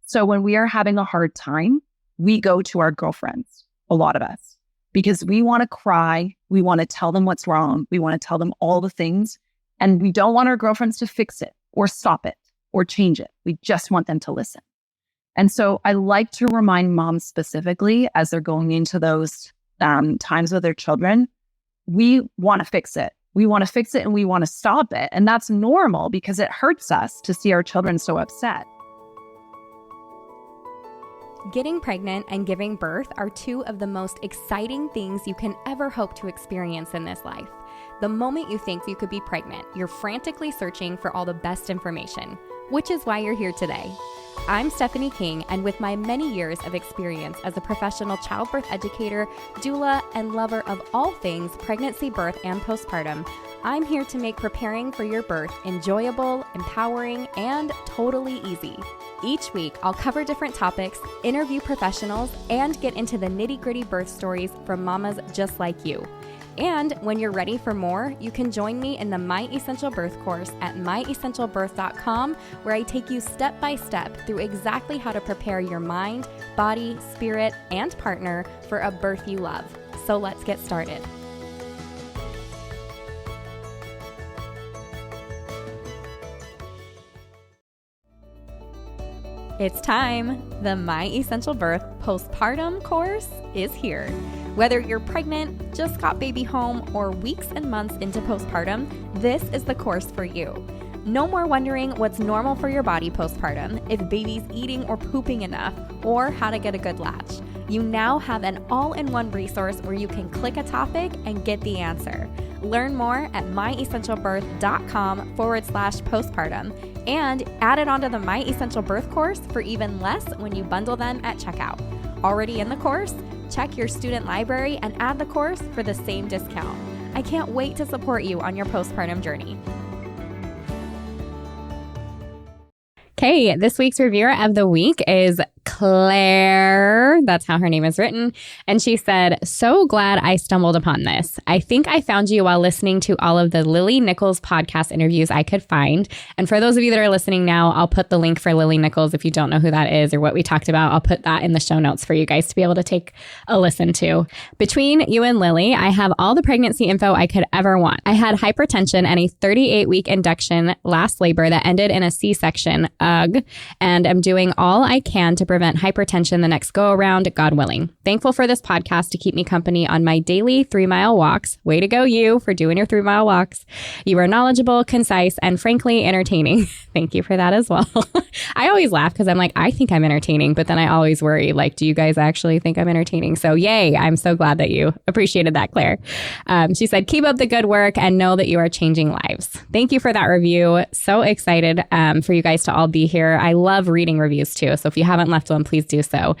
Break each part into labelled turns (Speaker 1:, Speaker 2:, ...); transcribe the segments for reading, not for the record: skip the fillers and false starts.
Speaker 1: So when we are having a hard time, we go to our girlfriends, a lot of us, because we want to cry. We want to tell them what's wrong. We want to tell them all the things. And we don't want our girlfriends to fix it or stop it or change it. We just want them to listen. And so I like to remind moms specifically as they're going into those times with their children, we want to fix it. We want to fix it and we want to stop it. And that's normal because it hurts us to see our children so upset.
Speaker 2: Getting pregnant and giving birth are two of the most exciting things you can ever hope to experience in this life. The moment you think you could be pregnant, you're frantically searching for all the best information, which is why you're here today. I'm Stephanie King, and with my many years of experience as a professional childbirth educator, doula, and lover of all things pregnancy, birth, and postpartum, I'm here to make preparing for your birth enjoyable, empowering, and totally easy. Each week, I'll cover different topics, interview professionals, and get into the nitty-gritty birth stories from mamas just like you. And when you're ready for more, you can join me in the My Essential Birth course at myessentialbirth.com, where I take you step by step through exactly how to prepare your mind, body, spirit, and partner for a birth you love. So let's get started. It's time! The My Essential Birth postpartum course is here. Whether you're pregnant, just got baby home, or weeks and months into postpartum, this is the course for you. No more wondering what's normal for your body postpartum, if baby's eating or pooping enough, or how to get a good latch. You now have an all-in-one resource where you can click a topic and get the answer. Learn more at myessentialbirth.com/postpartum and add it onto the My Essential Birth course for even less when you bundle them at checkout. Already in the course? Check your student library and add the course for the same discount. I can't wait to support you on your postpartum journey. Okay, this week's reviewer of the week is Claire. That's how her name is written. And she said, "So glad I stumbled upon this. I think I found you while listening to all of the Lily Nichols podcast interviews I could find. And for those of you that are listening now, I'll put the link for Lily Nichols. If you don't know who that is or what we talked about, I'll put that in the show notes for you guys to be able to take a listen to. Between you and Lily, I have all the pregnancy info I could ever want. I had hypertension and a 38-week induction last labor that ended in a C-section. And I'm doing all I can to prevent hypertension the next go around, God willing. Thankful for this podcast to keep me company on my daily 3-mile walks. Way to go, you, for doing your 3-mile walks. You are knowledgeable, concise, and frankly entertaining." Thank you for that as well. I always laugh because I'm like, I think I'm entertaining, but then I always worry, like, do you guys actually think I'm entertaining? So yay, I'm so glad that you appreciated that, Claire. She said, "Keep up the good work and know that you are changing lives." Thank you for that review. So excited for you guys to all be here. I love reading reviews too. So if you haven't left one, please do so.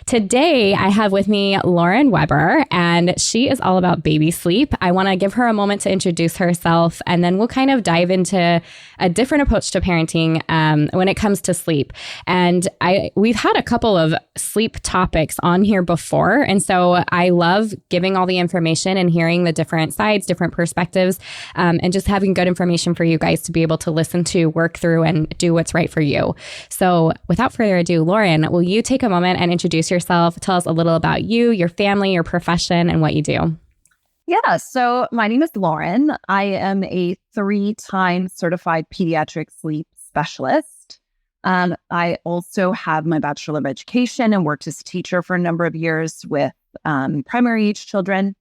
Speaker 2: Today, I have with me Lauren Weber, and she is all about baby sleep. I want to give her a moment to introduce herself, and then we'll kind of dive into a different approach to parenting when it comes to sleep. And we've had a couple of sleep topics on here before. And so I love giving all the information and hearing the different sides, different perspectives, and just having good information for you guys to be able to listen to, work through, and do what's right for you. So without further ado, Lauren, will you take a moment and introduce yourself? Tell us a little about you, your family, your profession, and what you do.
Speaker 1: Yeah, so my name is Lauren. I am a 3-time certified pediatric sleep specialist. I also have my Bachelor of Education and worked as a teacher for a number of years with primary age children.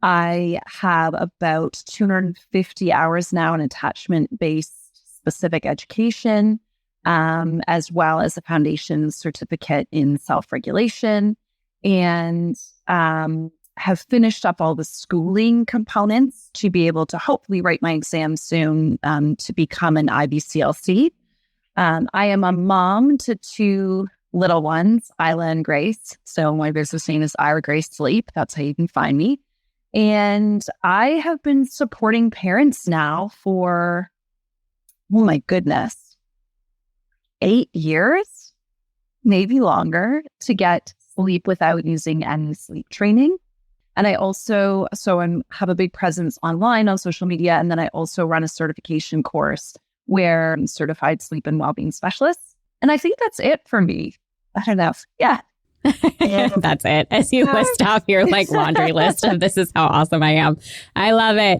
Speaker 1: I have about 250 hours now in attachment-based specific education, as well as a foundation certificate in self-regulation, and have finished up all the schooling components to be able to hopefully write my exam soon to become an IBCLC. I am a mom to 2 little ones, Isla and Grace. So my business name is Isla-Grace Sleep. That's how you can find me. And I have been supporting parents now for, oh my goodness, 8 years, maybe longer, to get sleep without using any sleep training. And I also, have a big presence online on social media. And then I also run a certification course where I'm certified sleep and wellbeing specialist. And I think that's it for me. I don't know. Yeah.
Speaker 2: That's it. As you list off your like laundry list of this is how awesome I am. I love it.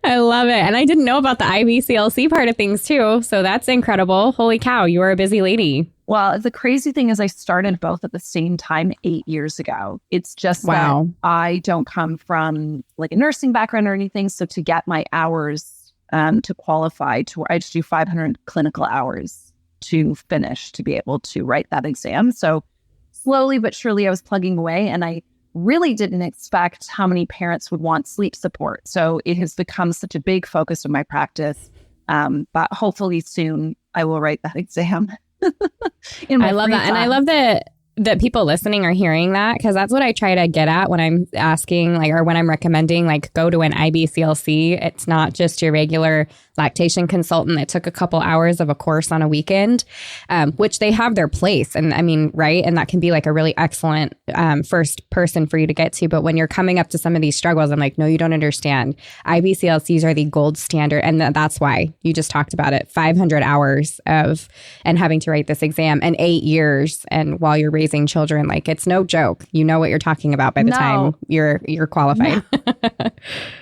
Speaker 2: I love it. And I didn't know about the IBCLC part of things too. So that's incredible. Holy cow, you are a busy lady.
Speaker 1: Well, the crazy thing is I started both at the same time 8 years ago. It's just that I don't come from like a nursing background or anything. So to get my hours to qualify to where I just do 500 clinical hours to finish to be able to write that exam. So slowly but surely I was plugging away, and I really didn't expect how many parents would want sleep support. So it has become such a big focus of my practice. But hopefully soon I will write that exam.
Speaker 2: I love that. And I love that people listening are hearing that, because that's what I try to get at when I'm asking, like, or when I'm recommending, like, go to an IBCLC. It's not just your regular lactation consultant that took a couple hours of a course on a weekend, which they have their place. And I mean, right. And that can be like a really excellent first person for you to get to. But when you're coming up to some of these struggles, I'm like, no, you don't understand. IBCLCs are the gold standard. And that's why you just talked about it. 500 hours and having to write this exam, and 8 years. And while you're raising children, like, it's no joke. You know what you're talking about by the time you're qualified.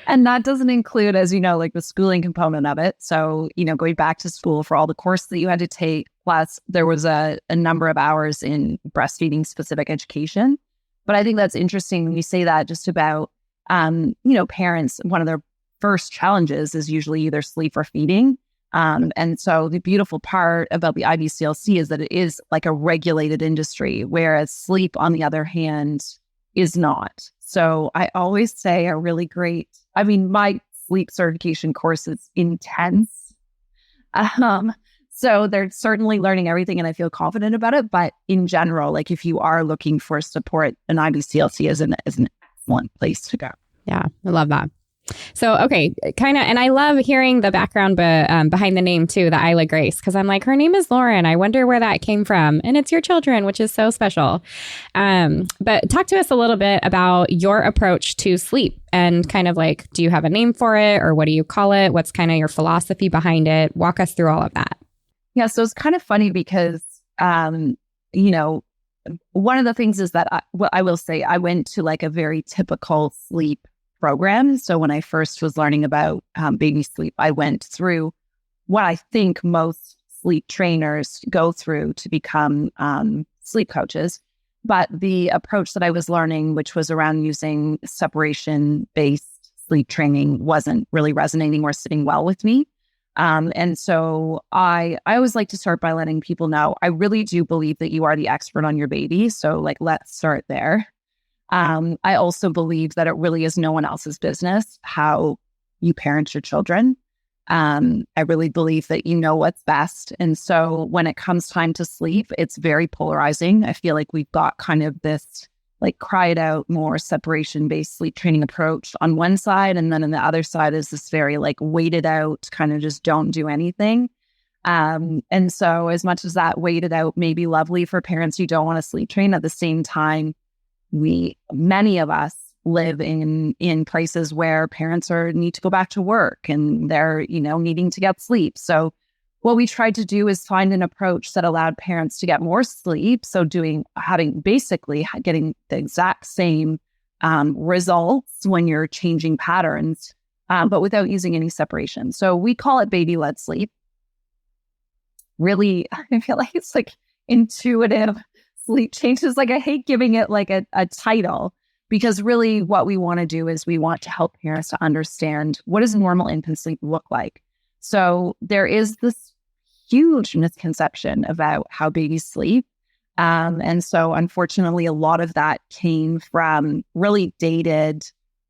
Speaker 1: And that doesn't include, as you know, like the schooling component of it. So, going back to school for all the courses that you had to take, plus there was a number of hours in breastfeeding specific education. But I think that's interesting when you say that, just about, parents, one of their first challenges is usually either sleep or feeding. And so the beautiful part about the IBCLC is that it is like a regulated industry, whereas sleep, on the other hand, is not. So I always say my sleep certification course is intense. So they're certainly learning everything, and I feel confident about it. But in general, like, if you are looking for support, an IBCLC is an excellent place to go.
Speaker 2: Yeah, I love that. So, okay, kind of, and I love hearing the background behind the name too, the Isla-Grace, because I'm like, her name is Lauren. I wonder where that came from. And it's your children, which is so special. But talk to us a little bit about your approach to sleep, and kind of like, do you have a name for it, or what do you call it? What's kind of your philosophy behind it? Walk us through all of that.
Speaker 1: Yeah, so it's kind of funny because, one of the things is that I will say I went to like a very typical sleep program. So when I first was learning about baby sleep, I went through what I think most sleep trainers go through to become sleep coaches. But the approach that I was learning, which was around using separation-based sleep training, wasn't really resonating or sitting well with me. And so I always like to start by letting people know, I really do believe that you are the expert on your baby. So like, let's start there. I also believe that it really is no one else's business how you parent your children. I really believe that you know what's best. And so when it comes time to sleep, it's very polarizing. I feel like we've got kind of this like cry it out, more separation-based sleep training approach on one side. And then on the other side is this very like waited out, kind of just don't do anything. And so as much as that waited out may be lovely for parents who don't want to sleep train, at the same time, many of us live in places where parents need to go back to work, and they're, needing to get sleep. So what we tried to do is find an approach that allowed parents to get more sleep. So getting the exact same results when you're changing patterns, but without using any separation. So we call it baby-led sleep. Really, I feel like it's like intuitive sleep changes. Like, I hate giving it like a title, because really what we want to do is we want to help parents to understand, what does normal infant sleep look like? So there is this huge misconception about how babies sleep. And so unfortunately, a lot of that came from really dated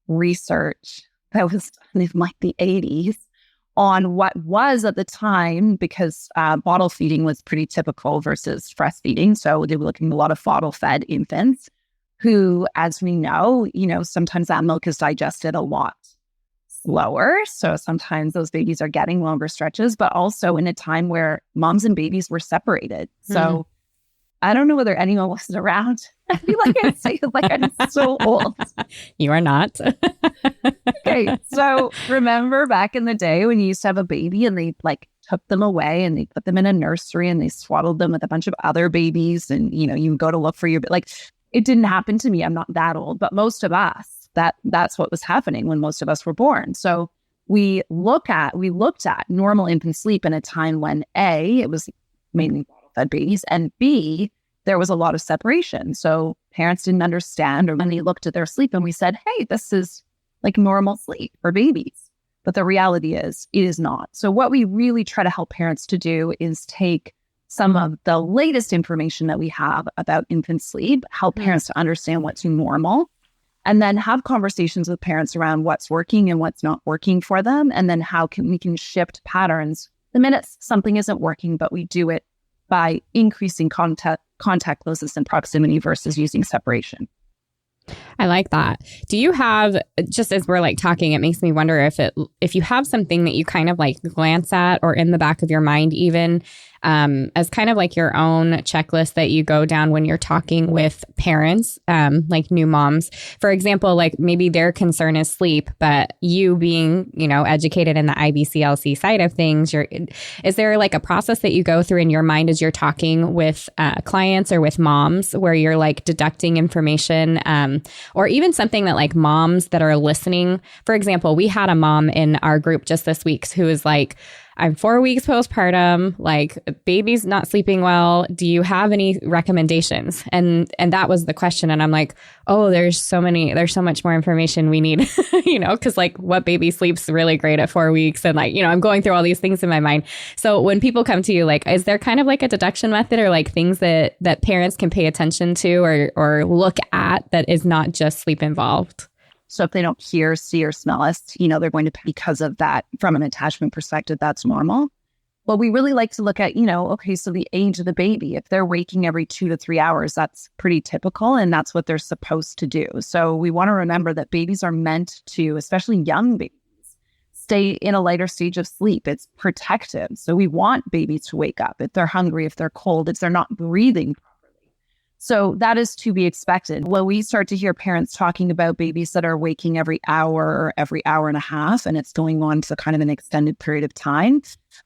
Speaker 1: research that was done in like the 80s on what was at the time, because bottle feeding was pretty typical versus breastfeeding. So they were looking at a lot of bottle-fed infants who, as we know, sometimes that milk is digested a lot slower. So sometimes those babies are getting longer stretches, but also in a time where moms and babies were separated. So I don't know whether anyone was around I feel like I say it like I'm so old.
Speaker 2: You are not.
Speaker 1: Okay, so remember back in the day when you used to have a baby and they like took them away and they put them in a nursery and they swaddled them with a bunch of other babies and you go to look for your like it didn't happen to me. I'm not that old, but most of us that's what was happening when most of us were born. So we looked at normal infant sleep in a time when A, it was mainly bottle fed babies, and B, there was a lot of separation. So parents didn't understand, or when they looked at their sleep and we said, hey, this is like normal sleep for babies. But the reality is it is not. So what we really try to help parents to do is take some of the latest information that we have about infant sleep, help parents to understand what's normal, and then have conversations with parents around what's working and what's not working for them. And then how we can shift patterns the minute something isn't working, but we do it by increasing contact closeness and proximity versus using separation.
Speaker 2: I like that. Do you have, just as we're like talking, it makes me wonder if you have something that you kind of like glance at or in the back of your mind even as kind of like your own checklist that you go down when you're talking with parents, like new moms. For example, like maybe their concern is sleep, but you being, educated in the IBCLC side of things, is there like a process that you go through in your mind as you're talking with clients or with moms where you're like deducting information or even something that like moms that are listening? For example, we had a mom in our group just this week who was like, I'm 4 weeks postpartum, like baby's not sleeping well. Do you have any recommendations? And that was the question. And I'm like, oh, there's so much more information we need, because like what baby sleeps really great at 4 weeks. And like, I'm going through all these things in my mind. So when people come to you, like, is there kind of like a deduction method or like things that parents can pay attention to or look at that is not just sleep involved?
Speaker 1: So if they don't hear, see, or smell us, they're going to, because of that, from an attachment perspective, that's normal. But we really like to look at, okay, so the age of the baby, if they're waking every 2 to 3 hours, that's pretty typical. And that's what they're supposed to do. So we want to remember that babies are meant to, especially young babies, stay in a lighter stage of sleep. It's protective. So we want babies to wake up if they're hungry, if they're cold, if they're not breathing properly. So that is to be expected. When we start to hear parents talking about babies that are waking every hour or every hour and a half, and it's going on to kind of an extended period of time,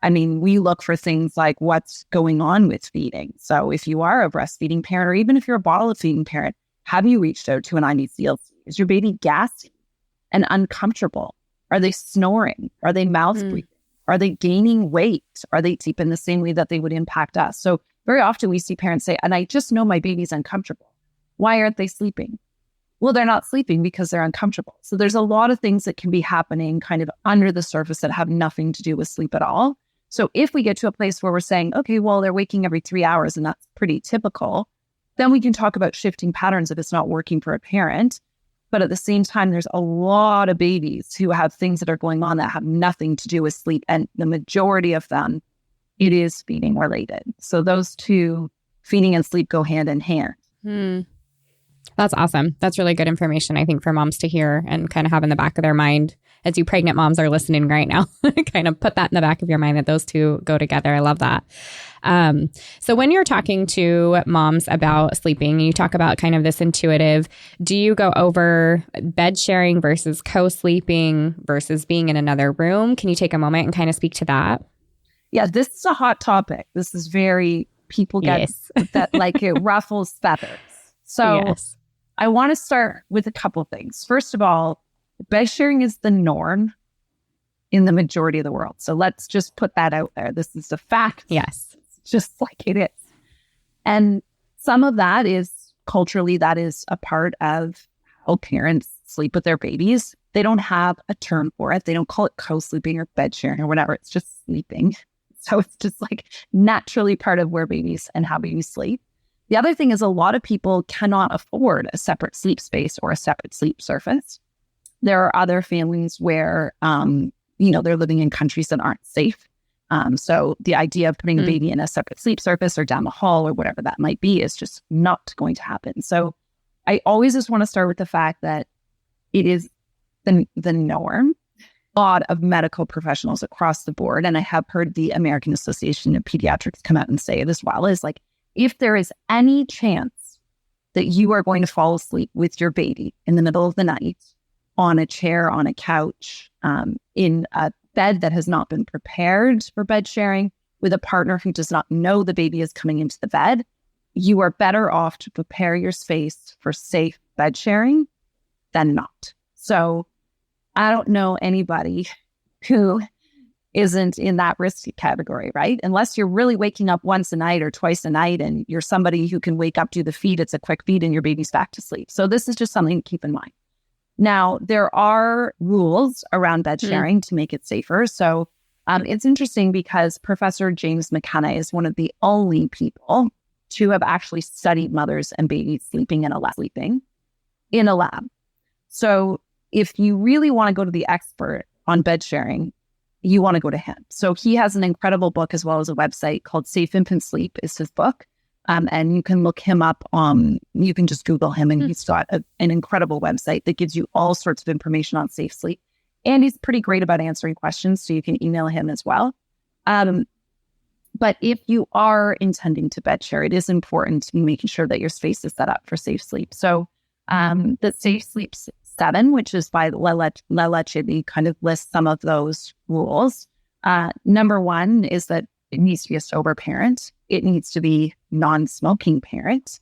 Speaker 1: we look for things like what's going on with feeding. So if you are a breastfeeding parent, or even if you're a bottle feeding parent, have you reached out to an IBCLC? Is your baby gassy and uncomfortable? Are they snoring? Are they mouth breathing? Are they gaining weight? Are they deep in the same way that they would impact us? So very often we see parents say, and I just know my baby's uncomfortable. Why aren't they sleeping? Well, they're not sleeping because they're uncomfortable. So there's a lot of things that can be happening kind of under the surface that have nothing to do with sleep at all. So if we get to a place where we're saying, okay, well, they're waking every 3 hours and that's pretty typical, then we can talk about shifting patterns if it's not working for a parent. But at the same time, there's a lot of babies who have things that are going on that have nothing to do with sleep. And the majority of them, it is feeding related. So those two, feeding and sleep, go hand in hand.
Speaker 2: That's awesome. That's really good information, I think, for moms to hear and kind of have in the back of their mind as you pregnant moms are listening right now. Kind of put that in the back of your mind that those two go together. I love that. So when you're talking to moms about sleeping, you talk about kind of this intuitive, do you go over bed sharing versus co-sleeping versus being in another room? Can you take a moment and kind of speak to that?
Speaker 1: Yeah, this is a hot topic. This is people get that like it ruffles feathers. So I want to start with a couple of things. First of all, bed sharing is the norm in the majority of the world. So let's just put that out there. This is a fact.
Speaker 2: Yes.
Speaker 1: It's just like it is. And some of that is culturally, that is a part of how parents sleep with their babies. They don't have a term for it. They don't call it co-sleeping or bed sharing or whatever. It's just sleeping. So it's just like naturally part of where babies and how babies sleep. The other thing is a lot of people cannot afford a separate sleep space or a separate sleep surface. There are other families where, they're living in countries that aren't safe. So the idea of putting a baby in a separate sleep surface or down the hall or whatever that might be is just not going to happen. So I always just want to start with the fact that it is the norm. A lot of medical professionals across the board, and I have heard the American Association of Pediatrics come out and say it as well, is like, if there is any chance that you are going to fall asleep with your baby in the middle of the night on a chair, on a couch, in a bed that has not been prepared for bed sharing, with a partner who does not know the baby is coming into the bed, you are better off to prepare your space for safe bed sharing than not. So I don't know anybody who isn't in that risky category, right? Unless you're really waking up once a night or twice a night and you're somebody who can wake up, do the feed, it's a quick feed and your baby's back to sleep. So this is just something to keep in mind. Now, there are rules around bed sharing to make it safer. So it's interesting because Professor James McKenna is one of the only people to have actually studied mothers and babies sleeping in a lab. So if you really want to go to the expert on bed sharing, you want to go to him. So he has an incredible book as well as a website called Safe Infant Sleep is his book. And you can look him up you can just Google him, and he's got an incredible website that gives you all sorts of information on safe sleep. And he's pretty great about answering questions, so you can email him as well. But if you are intending to bed share, it is important to be making sure that your space is set up for safe sleep. So the Safe Sleep 7, which is by La Leche, kind of lists some of those rules. Number one is that it needs to be a sober parent. It needs to be non-smoking parent.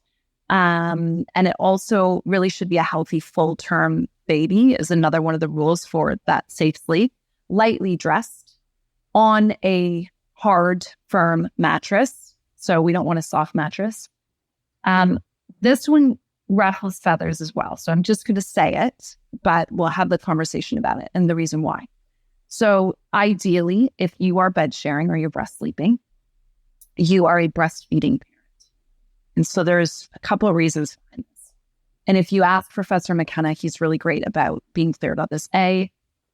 Speaker 1: And it also really should be a healthy full-term baby is another one of the rules for that safe sleep. Lightly dressed on a hard, firm mattress. So we don't want a soft mattress. This one ruffles feathers as well. So I'm just going to say it, but we'll have the conversation about it and the reason why. So ideally, if you are bed sharing or you're breast sleeping, you are a breastfeeding parent. And so there's a couple of reasons behind this. And if you ask Professor McKenna, he's really great about being clear about this. It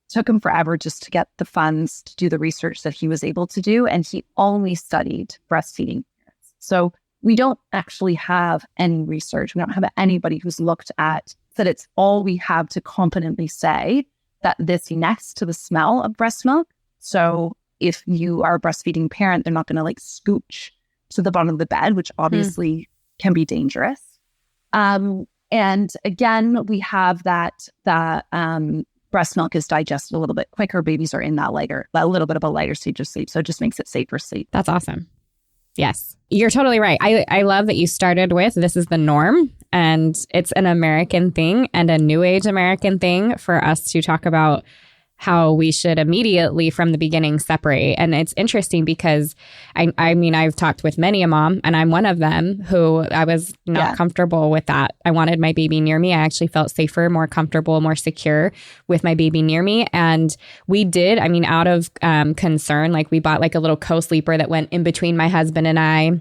Speaker 1: took him forever just to get the funds to do the research that he was able to do. And he only studied breastfeeding parents. So we don't actually have any research. We don't have anybody who's looked at that. It's all we have to confidently say that this next to the smell of breast milk. So if you are a breastfeeding parent, they're not going to like scooch to the bottom of the bed, which obviously can be dangerous. And again, we have that breast milk is digested a little bit quicker. Babies are in that little bit of a lighter stage of sleep. So it just makes it safer sleep.
Speaker 2: That's awesome. Yes, you're totally right. I love that you started with this is the norm, and it's an American thing and a new age American thing for us to talk about how we should immediately from the beginning separate. And it's interesting because I mean, I've talked with many a mom, and I'm one of them who I was not comfortable with that. I wanted my baby near me. I actually felt safer, more comfortable, more secure with my baby near me. And we did, I mean, out of concern, like we bought like a little co-sleeper that went in between my husband and I.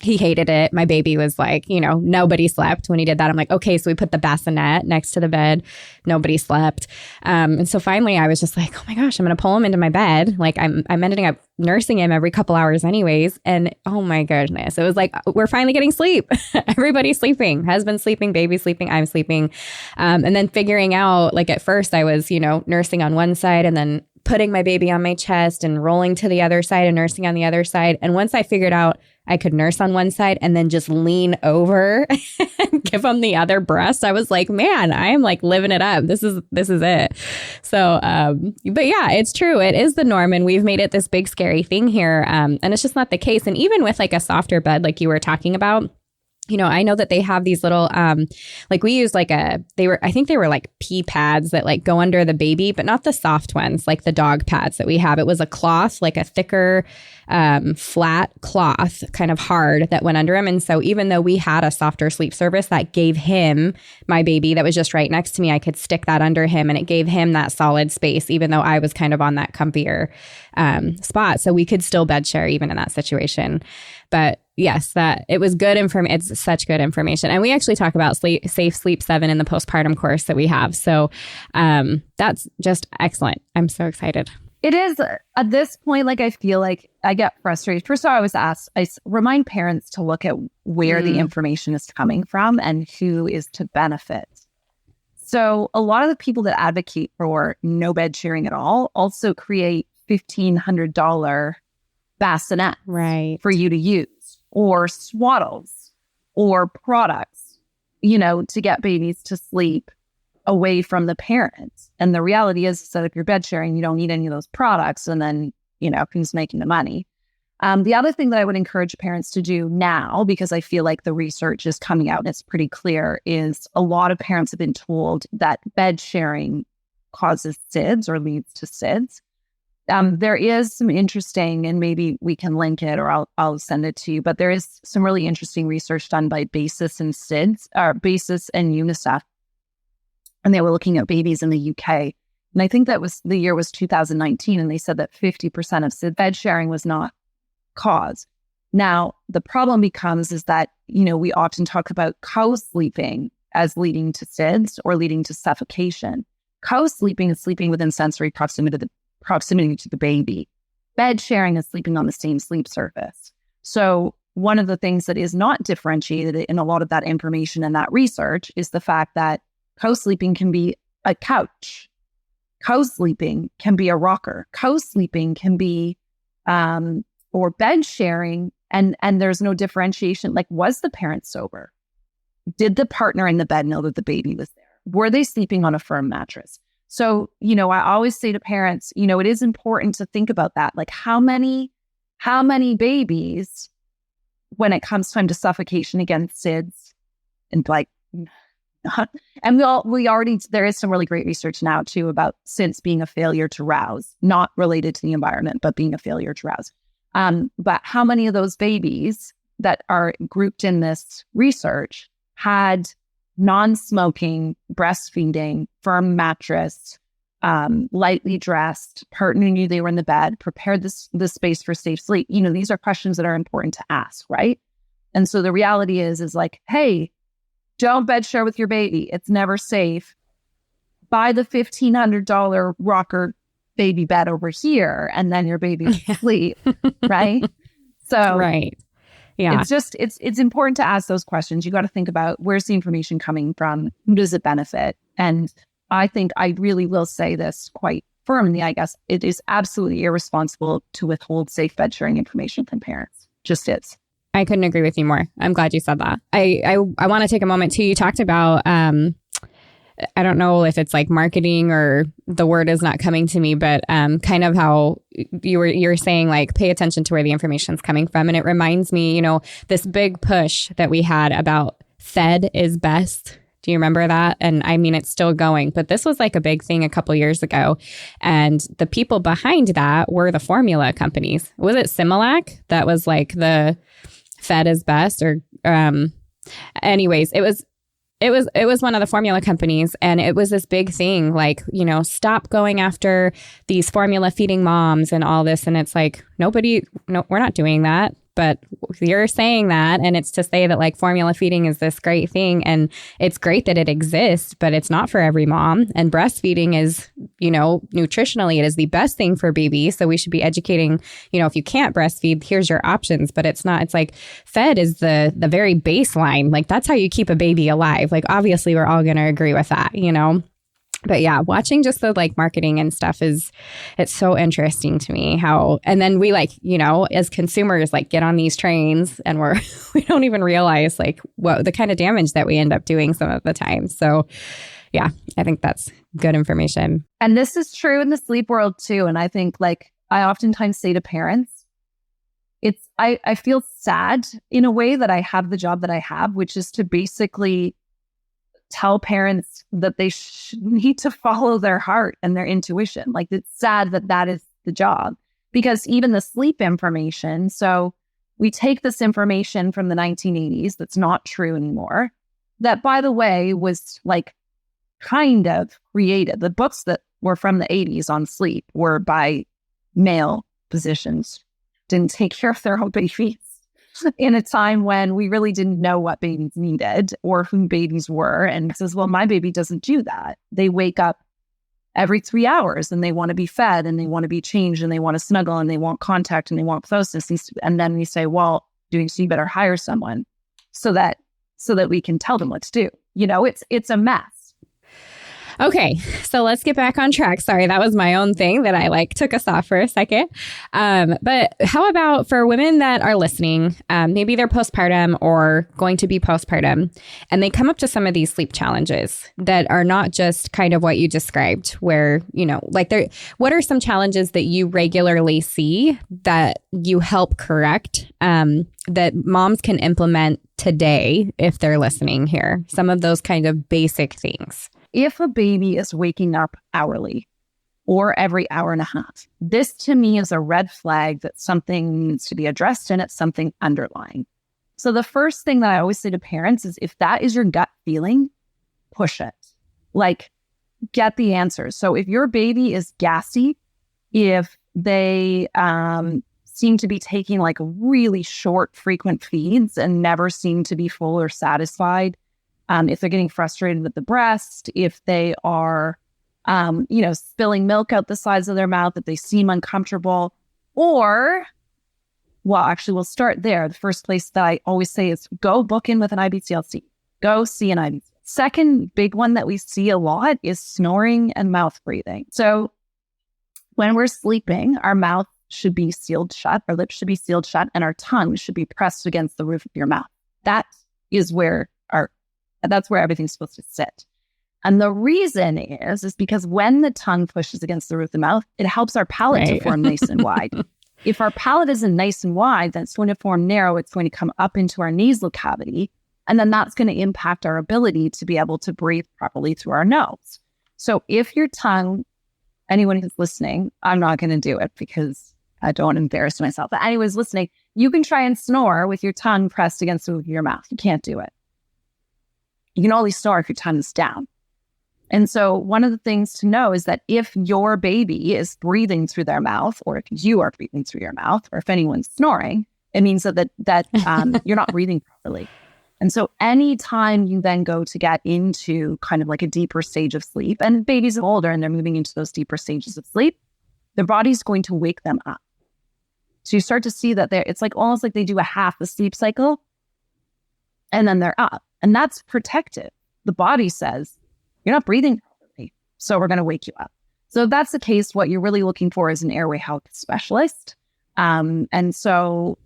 Speaker 2: He hated it. My baby was like, nobody slept when he did that. I'm like, okay, so we put the bassinet next to the bed. Nobody slept. And so finally I was just like, oh my gosh, I'm going to pull him into my bed. Like I'm ending up nursing him every couple hours anyways. And oh my goodness, it was like, we're finally getting sleep. Everybody's sleeping. Husband's sleeping, baby's sleeping, I'm sleeping. And then figuring out, like at first I was, nursing on one side and then putting my baby on my chest and rolling to the other side and nursing on the other side. And once I figured out I could nurse on one side and then just lean over and give him the other breast, I was like, man, I am like living it up. This is it. So, but yeah, it's true. It is the norm. And we've made it this big, scary thing here. And it's just not the case. And even with like a softer bed, like you were talking about, I know that they have these little, like we use like I think they were like pee pads that like go under the baby, but not the soft ones, like the dog pads that we have. It was a cloth, like a thicker, flat cloth, kind of hard that went under him. And so even though we had a softer sleep service that gave him, my baby that was just right next to me, I could stick that under him and it gave him that solid space, even though I was kind of on that comfier spot. So we could still bed share even in that situation. But yes, that it was good information. It's such good information. And we actually talk about Safe Sleep 7 in the postpartum course that we have. So that's just excellent. I'm so excited.
Speaker 1: It is at this point, like I feel like I get frustrated. First of all, I remind parents to look at where the information is coming from and who is to benefit. So a lot of the people that advocate for no bed sharing at all also create $1,500 bassinets
Speaker 2: right.
Speaker 1: for you to use, or swaddles, or products to get babies to sleep away from the parents. And the reality is that if you're bed sharing, you don't need any of those products. And then, who's making the money? The other thing that I would encourage parents to do now, because I feel like the research is coming out and it's pretty clear, is a lot of parents have been told that bed sharing causes SIDS or leads to SIDS. There is some interesting, and maybe we can link it or I'll send it to you, but there is some really interesting research done by BASIS and UNICEF. And they were looking at babies in the UK. And I think the year was 2019. And they said that 50% of SIDS bed sharing was not cause. Now, the problem becomes is that, we often talk about co-sleeping as leading to SIDS or leading to suffocation. Co-sleeping is sleeping within sensory proximity to the baby. Bed sharing is sleeping on the same sleep surface. So one of the things that is not differentiated in a lot of that information and that research is the fact that co-sleeping can be a couch. Co-sleeping can be a rocker. Co-sleeping can be or bed sharing, and there's no differentiation. Like, was the parent sober? Did the partner in the bed know that the baby was there? Were they sleeping on a firm mattress? So, I always say to parents, it is important to think about that. Like, how many babies, when it comes time to suffocation against SIDS, and and there is some really great research now too about SIDS being a failure to rouse, not related to the environment, but being a failure to rouse. But how many of those babies that are grouped in this research had non-smoking, breastfeeding, firm mattress, lightly dressed, partner knew they were in the bed, prepared the space for safe sleep? These are questions that are important to ask, right? And so the reality is like, hey, don't bed share with your baby. It's never safe. Buy the $1,500 rocker baby bed over here, and then your baby will sleep, right? So,
Speaker 2: right. Yeah.
Speaker 1: It's important to ask those questions. You got to think about, where's the information coming from? Who does it benefit? And I think I really will say this quite firmly, I guess, it is absolutely irresponsible to withhold safe bed sharing information from parents. Just is.
Speaker 2: I couldn't agree with you more. I'm glad you said that. I want to take a moment too. You talked about, I don't know if it's like marketing or the word is not coming to me, but kind of how you're saying like pay attention to where the information's coming from. And it reminds me, this big push that we had about fed is best. Do you remember that? And I mean, it's still going, but this was like a big thing a couple years ago. And the people behind that were the formula companies. Was it Similac that was like the fed is best? Or anyways, it was one of the formula companies, and it was this big thing, like, stop going after these formula feeding moms and all this. And it's like, no, we're not doing that. But you're saying that, and it's to say that like formula feeding is this great thing, and it's great that it exists, but it's not for every mom. And breastfeeding is, nutritionally, it is the best thing for babies. So we should be educating, if you can't breastfeed, here's your options. But it's not, it's like fed is the very baseline. Like that's how you keep a baby alive. Like obviously we're all going to agree with that, But yeah, watching just the like marketing and stuff it's so interesting to me how, and then we like, as consumers, like get on these trains and we don't even realize like what the kind of damage that we end up doing some of the time. So yeah, I think that's good information.
Speaker 1: And this is true in the sleep world too. And I think like I oftentimes say to parents, I feel sad in a way that I have the job that I have, which is to basically tell parents that they need to follow their heart and their intuition. Like it's sad that is the job, because even the sleep information. So we take this information from the 1980s that's not true anymore. That, by the way, was like kind of created. The books that were from the 80s on sleep were by male physicians, didn't take care of their own babies in a time when we really didn't know what babies needed or who babies were. And says, well, my baby doesn't do that. They wake up every 3 hours and they want to be fed and they want to be changed and they want to snuggle and they want contact and they want closeness. And then we say, well, so you better hire someone so that we can tell them what to do. It's a mess.
Speaker 2: Okay, so let's get back on track. Sorry, that was my own thing that I took us off for a second. But how about for women that are listening, maybe they're postpartum or going to be postpartum, and they come up to some of these sleep challenges that are not just kind of what you described, where, what are some challenges that you regularly see that you help correct, that moms can implement today if they're listening here? Some of those kind of basic things.
Speaker 1: If a baby is waking up hourly or every hour and a half, this to me is a red flag that something needs to be addressed and it's something underlying. So the first thing that I always say to parents is if that is your gut feeling, push it. Get the answers. So if your baby is gassy, if they seem to be taking really short, frequent feeds and never seem to be full or satisfied, if they're getting frustrated with the breast, if they are, spilling milk out the sides of their mouth, if they seem uncomfortable, or, well, actually, we'll start there. The first place that I always say is go book in with an IBCLC. Go see an IBCLC. Second big one that we see a lot is snoring and mouth breathing. So when we're sleeping, our mouth should be sealed shut, our lips should be sealed shut, and our tongue should be pressed against the roof of your mouth. That's where everything's supposed to sit. And the reason is because when the tongue pushes against the roof of the mouth, it helps our palate to form nice and wide. If our palate isn't nice and wide, then it's going to form narrow. It's going to come up into our nasal cavity. And then that's going to impact our ability to be able to breathe properly through our nose. So if your tongue, anyone who's listening, I'm not going to do it because I don't want to embarrass myself. But anyone who's listening, you can try and snore with your tongue pressed against the roof of your mouth. You can't do it. You can only snore if your tongue is down. And so one of the things to know is that if your baby is breathing through their mouth, or if you are breathing through your mouth, or if anyone's snoring, it means that you're not breathing properly. And so anytime you then go to get into kind of a deeper stage of sleep, and babies are older and they're moving into those deeper stages of sleep, their body's going to wake them up. So you start to see that it's almost like they do a half a sleep cycle and then they're up. And that's protective. The body says, you're not breathing properly, so we're going to wake you up. So if that's the case, what you're really looking for is an airway health specialist. And so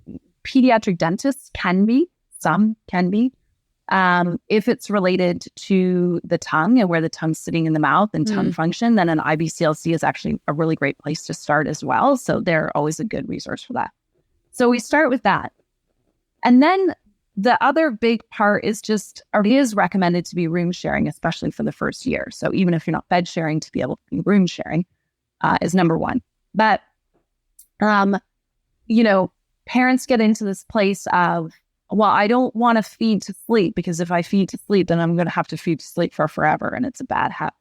Speaker 1: pediatric dentists some can be. If it's related to the tongue and where the tongue's sitting in the mouth and tongue function, then an IBCLC is actually a really great place to start as well. So they're always a good resource for that. So we start with that. And then the other big part is it is recommended to be room sharing, especially for the first year. So even if you're not bed sharing, to be able to be room sharing is number one. But, parents get into this place of, well, I don't want to feed to sleep because if I feed to sleep, then I'm going to have to feed to sleep for forever. And it's a bad habit.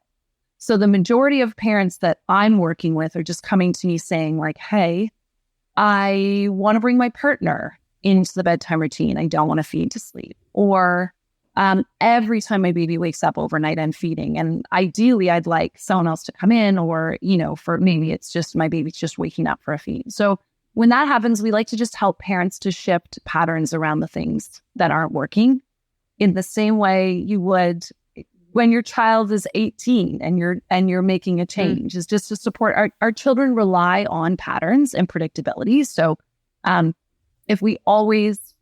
Speaker 1: So the majority of parents that I'm working with are just coming to me saying hey, I want to bring my partner into the bedtime routine. I don't want to feed to sleep. Or every time my baby wakes up overnight, I'm feeding. And ideally, I'd like someone else to come in, or, for maybe it's just my baby's just waking up for a feed. So when that happens, we like to just help parents to shift patterns around the things that aren't working in the same way you would when your child is 18 and you're making a change. Is just to support our children rely on patterns and predictability. So if we always,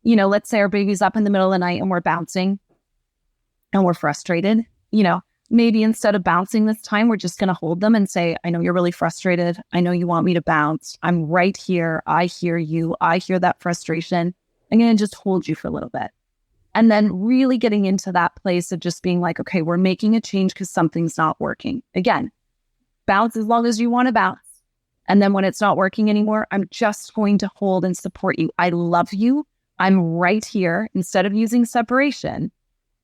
Speaker 1: let's say our baby's up in the middle of the night and we're bouncing and we're frustrated, maybe instead of bouncing this time, we're just going to hold them and say, I know you're really frustrated. I know you want me to bounce. I'm right here. I hear you. I hear that frustration. I'm going to just hold you for a little bit. And then really getting into that place of just being okay, we're making a change because something's not working. Again, bounce as long as you want to bounce. And then when it's not working anymore, I'm just going to hold and support you. I love you. I'm right here. Instead of using separation,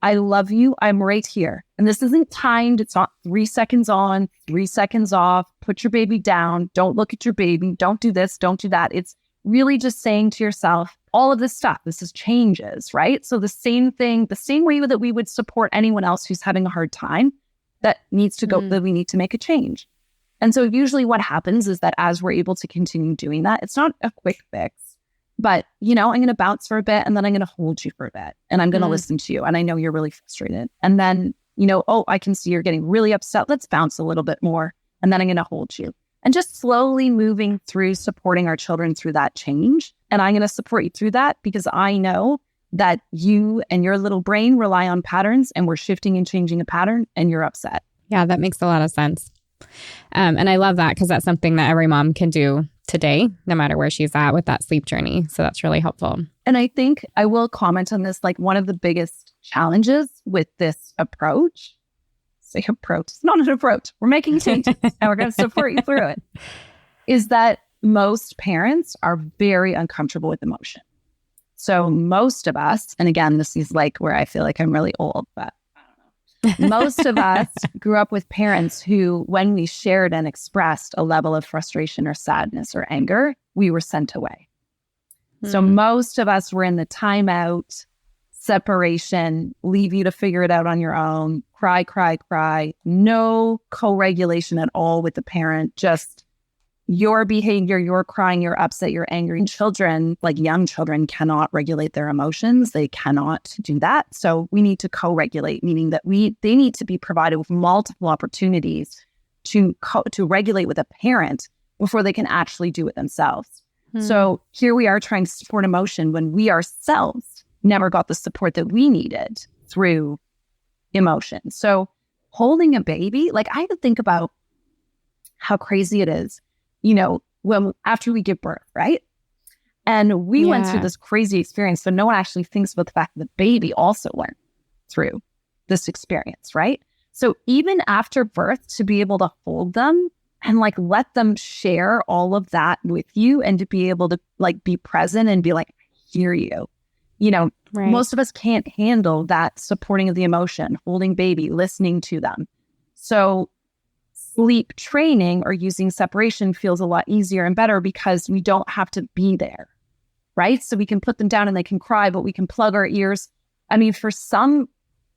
Speaker 1: I love you. I'm right here. And this isn't timed. It's not 3 seconds on, 3 seconds off. Put your baby down. Don't look at your baby. Don't do this. Don't do that. It's really just saying to yourself, all of this stuff, this is changes, right? So the same thing, the same way that we would support anyone else who's having a hard time that needs to go, that we need to make a change. And so usually what happens is that as we're able to continue doing that, it's not a quick fix, but, I'm going to bounce for a bit and then I'm going to hold you for a bit and I'm going to listen to you. And I know you're really frustrated. And then Oh, I can see you're getting really upset. Let's bounce a little bit more. And then I'm going to hold you. And just slowly moving through supporting our children through that change. And I'm going to support you through that because I know that you and your little brain rely on patterns, and we're shifting and changing a pattern, and you're upset.
Speaker 2: Yeah, that makes a lot of sense. And I love that because that's something that every mom can do today, no matter where she's at with that sleep journey. So that's really helpful.
Speaker 1: And I think I will comment on this, like one of the biggest challenges with this approach, it's not an approach, we're making changes and we're going to support you through it, is that most parents are very uncomfortable with emotion. So most of us, and again, this is like where I feel like I'm really old, but I don't know. Most of us grew up with parents who, when we shared and expressed a level of frustration or sadness or anger, we were sent away. So most of us were in the timeout, separation, leave you to figure it out on your own, cry, no co-regulation at all with the parent, just your behavior, you're crying, you're upset, you're angry. Children, like young children, cannot regulate their emotions. They cannot do that. So we need to co-regulate, meaning that they need to be provided with multiple opportunities to regulate with a parent before they can actually do it themselves. So here we are trying to support emotion when we ourselves never got the support that we needed through emotion. So holding a baby, like I had to think about how crazy it is, after we give birth, right? And we went through this crazy experience, but no one actually thinks about the fact that the baby also went through this experience, right? So even after birth, to be able to hold them and like let them share all of that with you, and to be able to like be present and be like, I hear you. Right. Most of us can't handle that supporting of the emotion, holding baby, listening to them. So sleep training or using separation feels a lot easier and better because we don't have to be there, right? So we can put them down and they can cry, but we can plug our ears. I mean, for some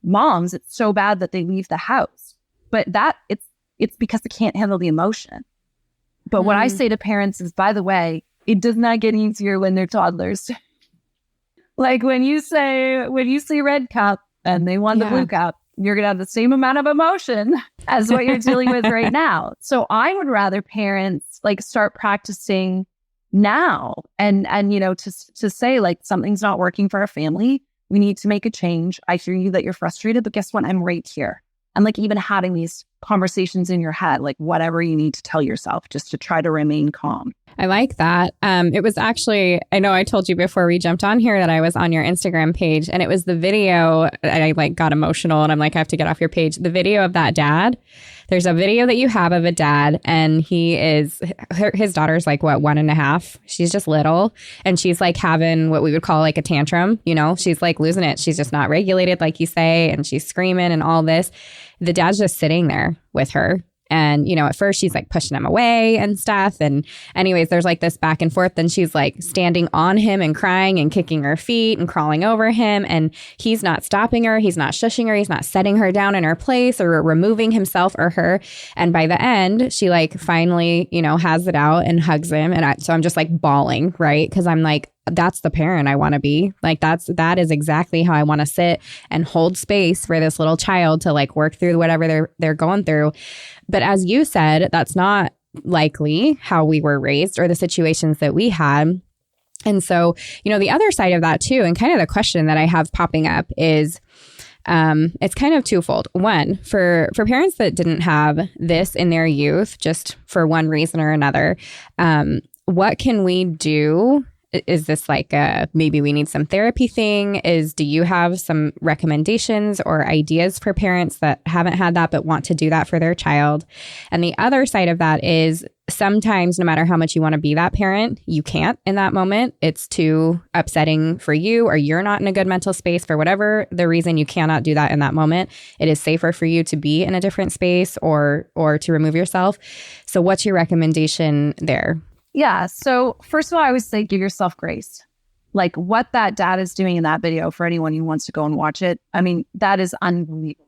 Speaker 1: moms, it's so bad that they leave the house, but it's because they can't handle the emotion. But what I say to parents is, by the way, it does not get easier when they're toddlers. Like when you say red cup and they want the blue cup, you're going to have the same amount of emotion as what you're dealing with right now. So I would rather parents like start practicing now and to say like something's not working for our family. We need to make a change. I hear you that you're frustrated, but guess what? I'm right here. And like even having these conversations in your head, like whatever you need to tell yourself just to try to remain calm.
Speaker 2: I like that. It was actually, I know I told you before we jumped on here that I was on your Instagram page, and it was the video. I like got emotional and I'm like, I have to get off your page. The video of that dad. There's a video that you have of a dad, and his daughter's like, what, 1.5? She's just little, and she's like having what we would call like a tantrum. She's like losing it. She's just not regulated, like you say, and she's screaming and all this. The dad's just sitting there with her. And, at first she's like pushing him away and stuff. And anyways, there's like this back and forth. Then she's like standing on him and crying and kicking her feet and crawling over him. And he's not stopping her. He's not shushing her. He's not setting her down in her place or removing himself or her. And by the end, she like finally, has it out and hugs him. And so I'm just like bawling, right? Because I'm like, that's the parent I want to be. Like that is exactly how I want to sit and hold space for this little child to like work through whatever they're going through. But as you said, that's not likely how we were raised or the situations that we had. And so, the other side of that too, and kind of the question that I have popping up is, it's kind of twofold. One, for parents that didn't have this in their youth, just for one reason or another, what can we do? Is this like maybe we need some therapy thing? Do you have some recommendations or ideas for parents that haven't had that but want to do that for their child? And the other side of that is sometimes no matter how much you want to be that parent, you can't in that moment. It's too upsetting for you, or you're not in a good mental space for whatever the reason you cannot do that in that moment. It is safer for you to be in a different space or to remove yourself. So what's your recommendation there?
Speaker 1: Yeah. So first of all, I always say give yourself grace. Like what that dad is doing in that video, for anyone who wants to go and watch it, I mean, that is unbelievable.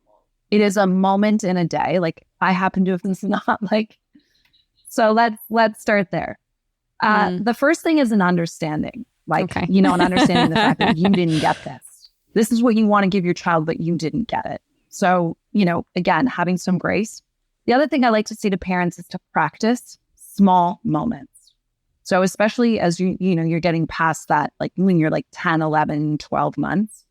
Speaker 1: It is a moment in a day. Like I happen to have this not like, so let's start there. The first thing is an understanding, like, an understanding the fact that you didn't get this. This is what you want to give your child, but you didn't get it. So again, having some grace. The other thing I like to say to parents is to practice small moments. So especially as you're getting past that, like when you're like 10, 11, 12 months,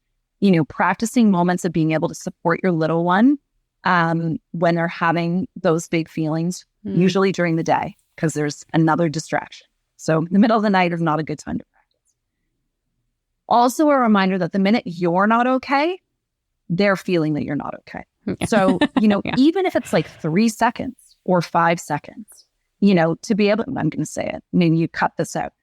Speaker 1: practicing moments of being able to support your little one when they're having those big feelings, usually during the day, because there's another distraction. So the middle of the night is not a good time to practice. Also a reminder that the minute you're not okay, they're feeling that you're not okay. So, even if it's like 3 seconds or 5 seconds, to be able, I'm going to say it, maybe you cut this out.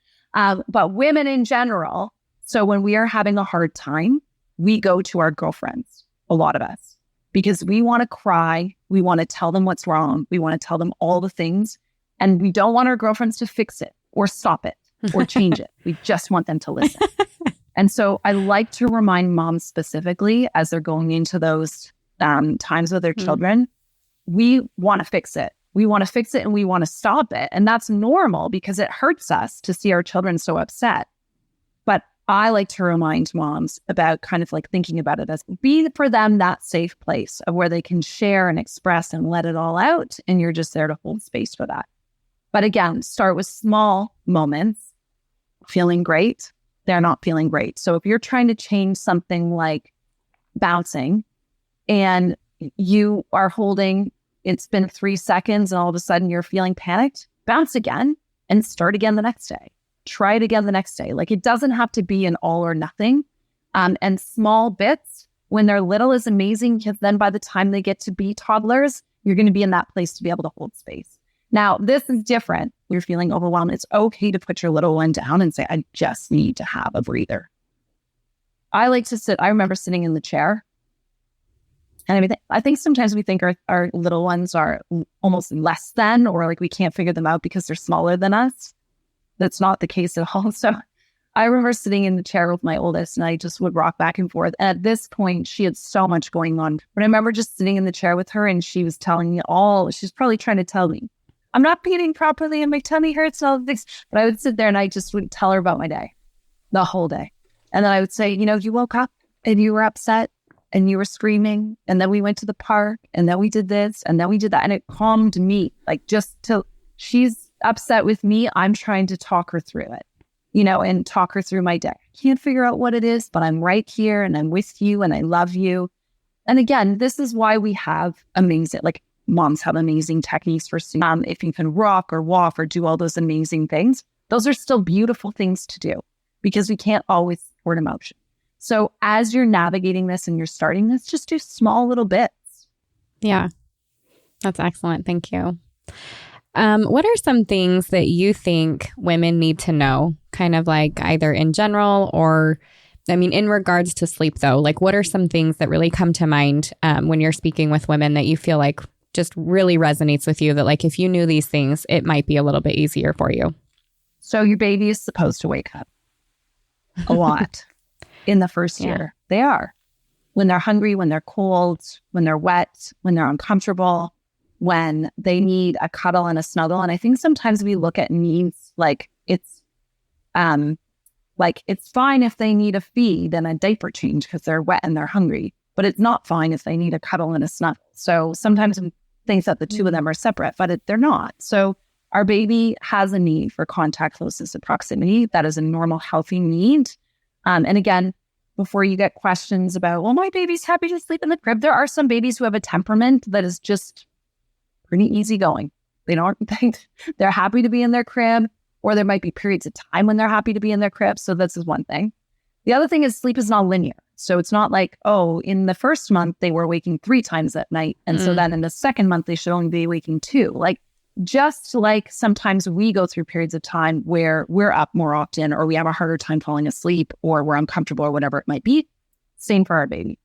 Speaker 1: But women in general, so when we are having a hard time, we go to our girlfriends, a lot of us, because we want to cry. We want to tell them what's wrong. We want to tell them all the things. And we don't want our girlfriends to fix it or stop it or change it. We just want them to listen. And so I like to remind moms specifically as they're going into those times with their children, we want to fix it. We want to fix it and we want to stop it. And that's normal because it hurts us to see our children so upset. But I like to remind moms about kind of like thinking about it as be for them that safe place of where they can share and express and let it all out. And you're just there to hold space for that. But again, start with small moments, feeling great. They're not feeling great. So if you're trying to change something like bouncing and you are holding, it's been 3 seconds and all of a sudden you're feeling panicked, bounce again and start again the next day. Try it again the next day. Like it doesn't have to be an all or nothing. And small bits when they're little is amazing because then by the time they get to be toddlers, you're going to be in that place to be able to hold space. Now, this is different. You're feeling overwhelmed. It's okay to put your little one down and say, I just need to have a breather. I like to sit. I remember sitting in the chair. And I think sometimes we think our little ones are almost less than, or like we can't figure them out because they're smaller than us. That's not the case at all. So I remember sitting in the chair with my oldest and I just would rock back and forth. And at this point, she had so much going on. But I remember just sitting in the chair with her and she was telling me she's probably trying to tell me, I'm not eating properly and my tummy hurts and all the things. But I would sit there and I just would tell her about my day, the whole day. And then I would say, you woke up and you were upset and you were screaming. And then we went to the park and then we did this and then we did that. And it calmed me, like just till she's upset with me, I'm trying to talk her through it, and talk her through my day. I can't figure out what it is, but I'm right here and I'm with you and I love you. And again, this is why we have amazing, like moms have amazing techniques for if you can rock or walk or do all those amazing things, those are still beautiful things to do because we can't always support emotion. So as you're navigating this and you're starting this, just do small little bits.
Speaker 2: Yeah, that's excellent. Thank you. What are some things that you think women need to know, kind of like either in general or, in regards to sleep though, like what are some things that really come to mind when you're speaking with women that you feel like just really resonates with you that like if you knew these things, it might be a little bit easier for you?
Speaker 1: So your baby is supposed to wake up a lot in the first year. They are. When they're hungry, when they're cold, when they're wet, when they're uncomfortable, when they need a cuddle and a snuggle. And I think sometimes we look at needs like it's fine if they need a feed and a diaper change because they're wet and they're hungry, but it's not fine if they need a cuddle and a snuggle. So sometimes we think that the two of them are separate, but they're not. So our baby has a need for contact, closeness, and proximity. That is a normal, healthy need. And again, before you get questions about, well, my baby's happy to sleep in the crib. There are some babies who have a temperament that is just pretty easygoing. They're happy to be in their crib, or there might be periods of time when they're happy to be in their crib. So this is one thing. The other thing is sleep is not linear. So it's not like, in the first month, they were waking 3 times at night. And so then in the second month, they should only be waking 2. Like, just like sometimes we go through periods of time where we're up more often, or we have a harder time falling asleep, or we're uncomfortable, or whatever it might be. Same for our baby.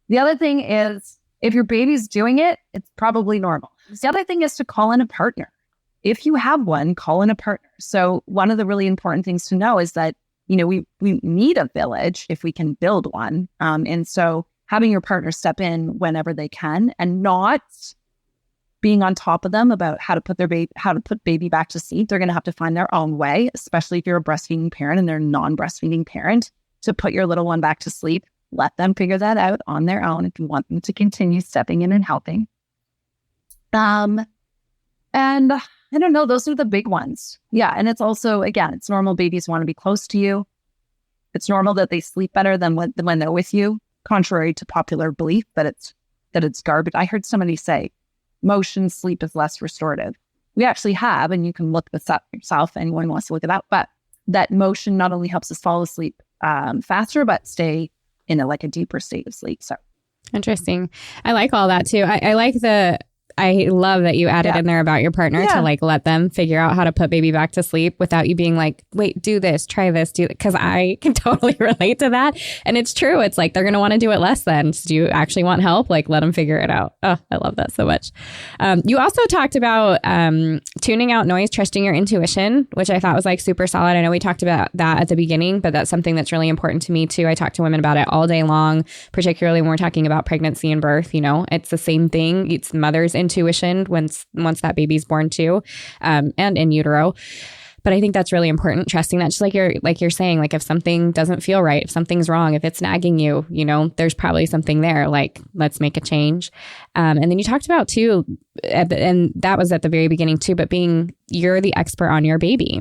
Speaker 1: The other thing is, if your baby's doing it, it's probably normal. The other thing is to call in a partner. If you have one, call in a partner. So one of the really important things to know is that, we need a village if we can build one. And so having your partner step in whenever they can and not being on top of them about how to put baby back to sleep. They're going to have to find their own way, especially if you're a breastfeeding parent and they're a non-breastfeeding parent, to put your little one back to sleep. let them figure that out on their own if you want them to continue stepping in and helping. And I don't know, those are the big ones. Yeah. And it's also, again, it's normal babies want to be close to you. It's normal that they sleep better than when they're with you, contrary to popular belief that it's garbage. I heard somebody say motion sleep is less restorative. We actually have, and you can look this up yourself, anyone wants to look it up, but that motion not only helps us fall asleep faster, but stay in a deeper state of sleep. So
Speaker 2: interesting. I like all that too. I love that you added in there about your partner to let them figure out how to put baby back to sleep without you being like, wait, do this, try this, do that. Because I can totally relate to that. And it's true. It's like, they're going to want to do it less then. So do you actually want help? Let them figure it out. Oh, I love that so much. You also talked about tuning out noise, trusting your intuition, which I thought was super solid. I know we talked about that at the beginning, but that's something that's really important to me too. I talk to women about it all day long, particularly when we're talking about pregnancy and birth. It's the same thing. It's mother's intuition once that baby's born too, and in utero. But I think that's really important, trusting that, just like you're saying, if something doesn't feel right, if something's wrong, if it's nagging you, there's probably something there, let's make a change. And then you talked about too, and that was at the very beginning too, but you're the expert on your baby.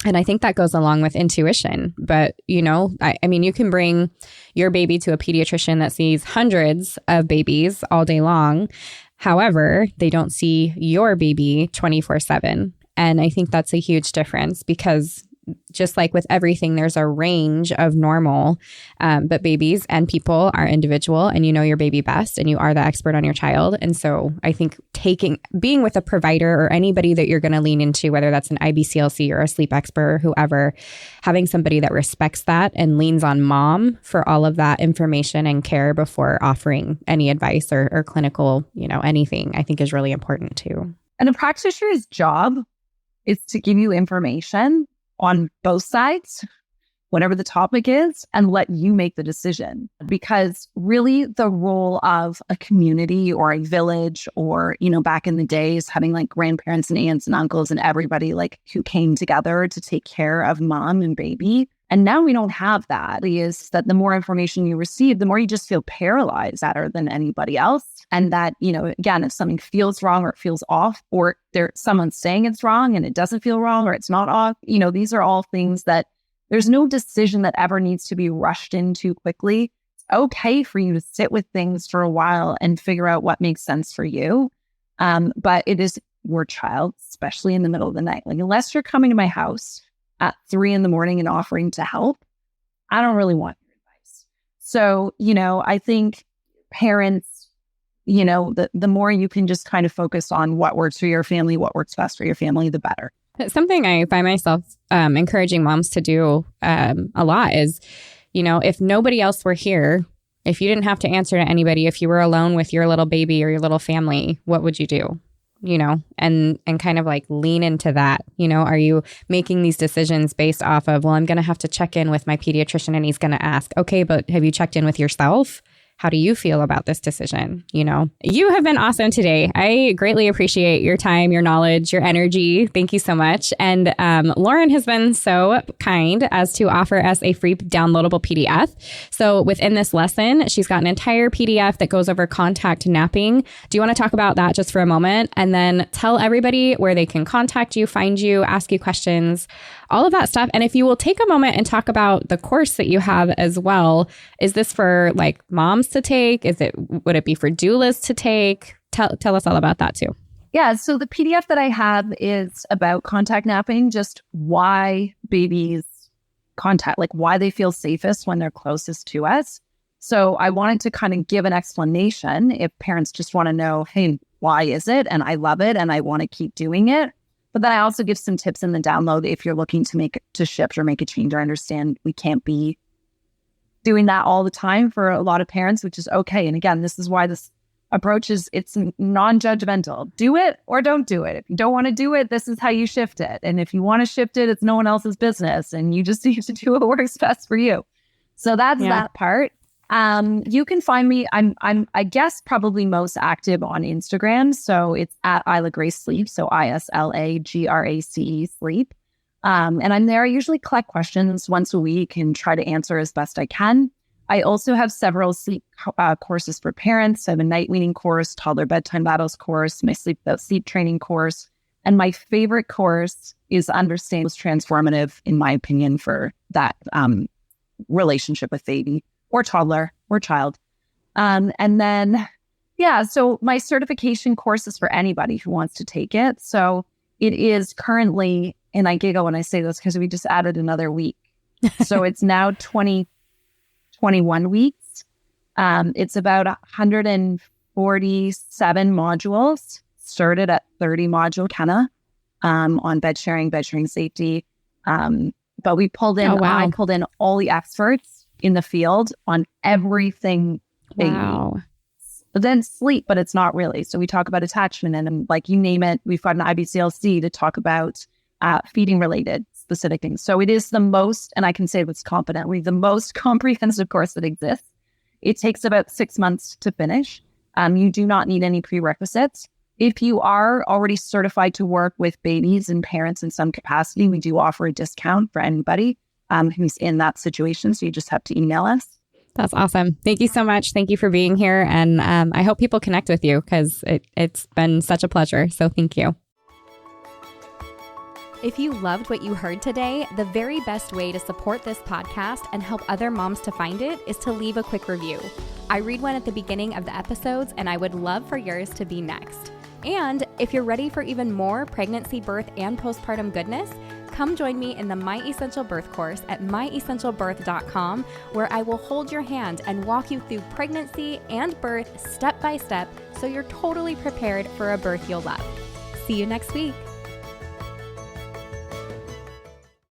Speaker 2: And I think that goes along with intuition. But, I mean, you can bring your baby to a pediatrician that sees hundreds of babies all day long. However, they don't see your baby 24/7. And I think that's a huge difference, because just like with everything, there's a range of normal, but babies and people are individual, and you know your baby best, and you are the expert on your child. And so I think being with a provider or anybody that you're going to lean into, whether that's an IBCLC or a sleep expert or whoever, having somebody that respects that and leans on mom for all of that information and care before offering any advice or clinical, anything, I think is really important too.
Speaker 1: And a practitioner's job is to give you information on both sides, whatever the topic is, and let you make the decision. Because really the role of a community or a village, or, back in the days, having grandparents and aunts and uncles and everybody who came together to take care of mom and baby. And now we don't have that. Is that the more information you receive, the more you just feel paralyzed better than anybody else. And that, again, if something feels wrong or it feels off, or someone's saying it's wrong and it doesn't feel wrong or it's not off, these are all things that there's no decision that ever needs to be rushed into quickly. It's okay for you to sit with things for a while and figure out what makes sense for you. But it is your child, especially in the middle of the night. Unless you're coming to my house at 3 a.m. and offering to help, I don't really want your advice. So, I think parents, the more you can just kind of focus on what works for your family, what works best for your family, the better.
Speaker 2: Something I find myself encouraging moms to do a lot is, if nobody else were here, if you didn't have to answer to anybody, if you were alone with your little baby or your little family, what would you do? And kind of lean into that. Are you making these decisions based off of, well, I'm going to have to check in with my pediatrician and he's going to ask, okay, but have you checked in with yourself? How do you feel about this decision? You have been awesome today. I greatly appreciate your time, your knowledge, your energy. Thank you so much. And Lauren has been so kind as to offer us a free downloadable PDF. So within this lesson, she's got an entire PDF that goes over contact napping. Do you want to talk about that just for a moment? And then tell everybody where they can contact you, find you, ask you questions, all of that stuff. And if you will take a moment and talk about the course that you have as well. Is this for moms to take? Would it be for doulas to take? Tell us all about that too.
Speaker 1: Yeah. So the PDF that I have is about contact napping, just why babies why they feel safest when they're closest to us. So I wanted to kind of give an explanation if parents just want to know, hey, why is it? And I love it and I want to keep doing it. But then I also give some tips in the download if you're looking to shift or make a change. I understand we can't be doing that all the time for a lot of parents, which is okay. And again, this is why this approach it's non-judgmental. Do it or don't do it. If you don't want to do it, this is how you shift it. And if you want to shift it, it's no one else's business. And you just need to do what works best for you. So that's that part. You can find me. I guess probably most active on Instagram. So it's at Isla-Grace Sleep. So ISLAGRACE Sleep. And I'm there. I usually collect questions once a week and try to answer as best I can. I also have several sleep courses for parents. I have a night weaning course, toddler bedtime battles course, my sleep without sleep training course. And my favorite course is Understand was transformative, in my opinion, for that relationship with baby or toddler or child. And then, so my certification course is for anybody who wants to take it. So it is currently, and I giggle when I say this because we just added another week. So it's now 21 weeks. It's about 147 modules, started at 30 module Kenna on bed sharing safety. But we pulled in, I pulled in all the experts in the field on everything.
Speaker 2: Wow.
Speaker 1: But then sleep, but it's not really. So we talk about attachment and like you name it, we've got an IBCLC to talk about feeding related specific things. So it is the most, and I can say this confidently, the most comprehensive course that exists. It takes about 6 months to finish. You do not need any prerequisites. If you are already certified to work with babies and parents in some capacity, we do offer a discount for anybody who's in that situation. So you just have to email us.
Speaker 2: That's awesome. Thank you so much. Thank you for being here. And I hope people connect with you because it's been such a pleasure. So thank you. If you loved what you heard today, the very best way to support this podcast and help other moms to find it is to leave a quick review. I read one at the beginning of the episodes, and I would love for yours to be next. And if you're ready for even more pregnancy, birth, and postpartum goodness, come join me in the My Essential Birth course at myessentialbirth.com, where I will hold your hand and walk you through pregnancy and birth step by step so you're totally prepared for a birth you'll love. See you next week.